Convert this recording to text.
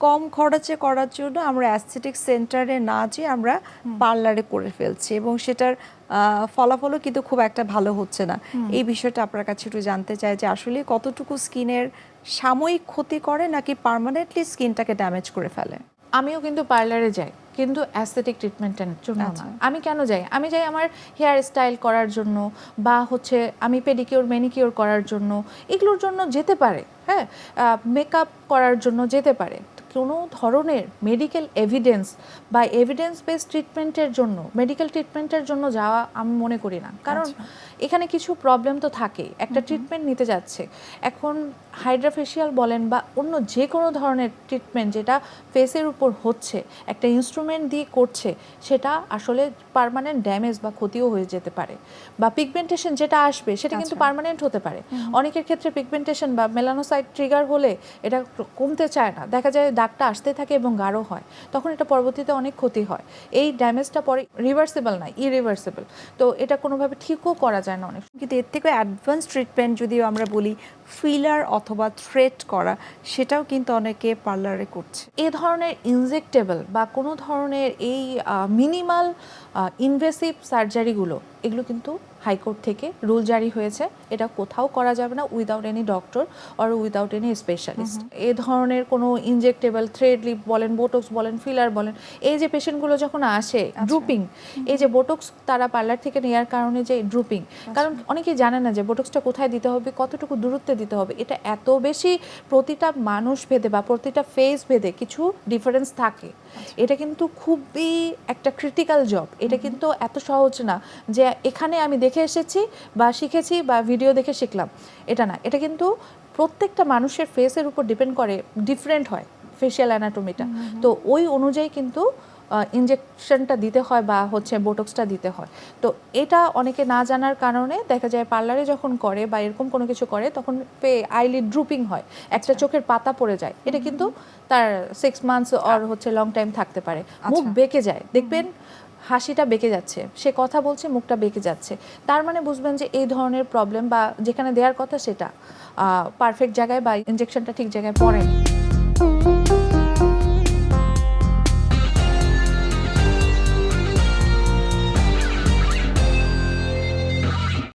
কম খরচে করার জন্য আমরা অ্যাস্থেটিক সেন্টারে না যেয়ে আমরা পার্লারে করে ফেলছি এবং সেটার ফলাফলও কিন্তু খুব একটা ভালো হচ্ছে না। এই বিষয়টা আপনার কাছে একটু জানতে চাই যে আসলে কতটুকু স্কিনের সাময়িক ক্ষতি করে নাকি পার্মানেন্টলি স্কিনটাকে ড্যামেজ করে ফেলে? আমিও কিন্তু পার্লারে যাই, কিন্তু অ্যাস্থেটিক ট্রিটমেন্টের জন্য না। আমি কেন যাই? আমি যাই আমার হেয়ার স্টাইল করার জন্য, বা হচ্ছে আমি পেডিকিওর ম্যানিকিওর করার জন্য, এগুলোর জন্য যেতে পারে, হ্যাঁ, মেকআপ করার জন্য যেতে পারে। কোনো ধরনের মেডিকেল এভিডেন্স বা এভিডেন্স বেস ট্রিটমেন্টের জন্য, মেডিকেল ট্রিটমেন্টের জন্য যাওয়া আমি মনে করি না। কারণ এখানে কিছু প্রবলেম তো থাকেই। একটা ট্রিটমেন্ট নিতে যাচ্ছে, এখন হাইড্রাফেশিয়াল বলেন বা অন্য যে কোনো ধরনের ট্রিটমেন্ট যেটা ফেসের উপর হচ্ছে, একটা ইনস্ট্রুমেন্ট দিয়ে করছে, সেটা আসলে পার্মানেন্ট ড্যামেজ বা ক্ষতিও হয়ে যেতে পারে। বা পিগমেন্টেশন যেটা আসবে সেটা কিন্তু পার্মানেন্ট হতে পারে। অনেকের ক্ষেত্রে পিগমেন্টেশন বা মেলানোসাইট ট্রিগার হলে এটা কমতে চায় না, দেখা যায় দাগটা আসতে থাকে এবং গাঢ় হয়, তখন এটা পরবর্তীতে অনেক ক্ষতি হয়। এই ড্যামেজটা পরে রিভার্সিবল না, ইরিভার্সিবল। তো এটা কোনোভাবে ঠিকও করা যায় না অনেক। কিন্তু এর থেকে অ্যাডভান্স ট্রিটমেন্ট যদি আমরা বলি ফিলার অথবা থ্রেড করা, সেটাও কিন্তু অনেকে পার্লারে করছে। এ ধরনের ইনজেক্টেবল বা কোনো ধরনের এই মিনিমাল ইনভেসিভ সার্জারিগুলো, এগুলো কিন্তু হাইকোর্ট থেকে রুল জারি হয়েছে, এটা কোথাও করা যাবে না without any doctor or without any specialist. এ ধরনের কোনো ইনজেক্টেবল, থ্রেড লিপ বলেন, বোটক্স বলেন, ফিলার বলেন, এই যে পেশেন্টগুলো যখন আসে ড্রুপিং, এই যে বোটক্স তারা পার্লার থেকে নেওয়ার কারণে যে ড্রুপিং, কারণ অনেকেই জানে না যে বোটক্সটা কোথায় দিতে হবে, কতটুকু দূরত্বে দিতে হবে। এটা এত বেশি প্রতিটা মানুষ ভেদে বা প্রতিটা ফেস ভেদে কিছু ডিফারেন্স থাকে। এটা কিন্তু খুবই একটা ক্রিটিক্যাল জব। এটা কিন্তু এত সহজ না যে এখানে আমি দেখে এসেছি বা শিখেছি বা ভিডিও দেখে শিখলাম, এটা না। এটা কিন্তু প্রত্যেকটা মানুষের ফেসের উপর ডিপেন্ড করে, ডিফারেন্ট হয় ফেশিয়াল অ্যানাটমিটা। তো ওই অনুযায়ী কিন্তু ইনজেকশনটা দিতে হয় বা হচ্ছে বোটক্সটা দিতে হয়। তো এটা অনেকে না জানার কারণে দেখা যায় পার্লারে যখন করে বা এরকম কোনো কিছু করে, তখন আইলিড ড্রুপিং হয়, একটা চোখের পাতা পড়ে যায়। এটা কিন্তু তার 6 মান্থস অর হচ্ছে লং টাইম থাকতে পারে। মুখ বেঁকে যায়, দেখবেন হাসিটা বেঁকে যাচ্ছে, সে কথা বলছে মুখটা বেঁকে যাচ্ছে, তার মানে বুঝবেন যে এই ধরনের প্রবলেম বা যেখানে দেওয়ার কথা সেটা পারফেক্ট জায়গায় বা ইনজেকশনটা ঠিক জায়গায় পড়েনি।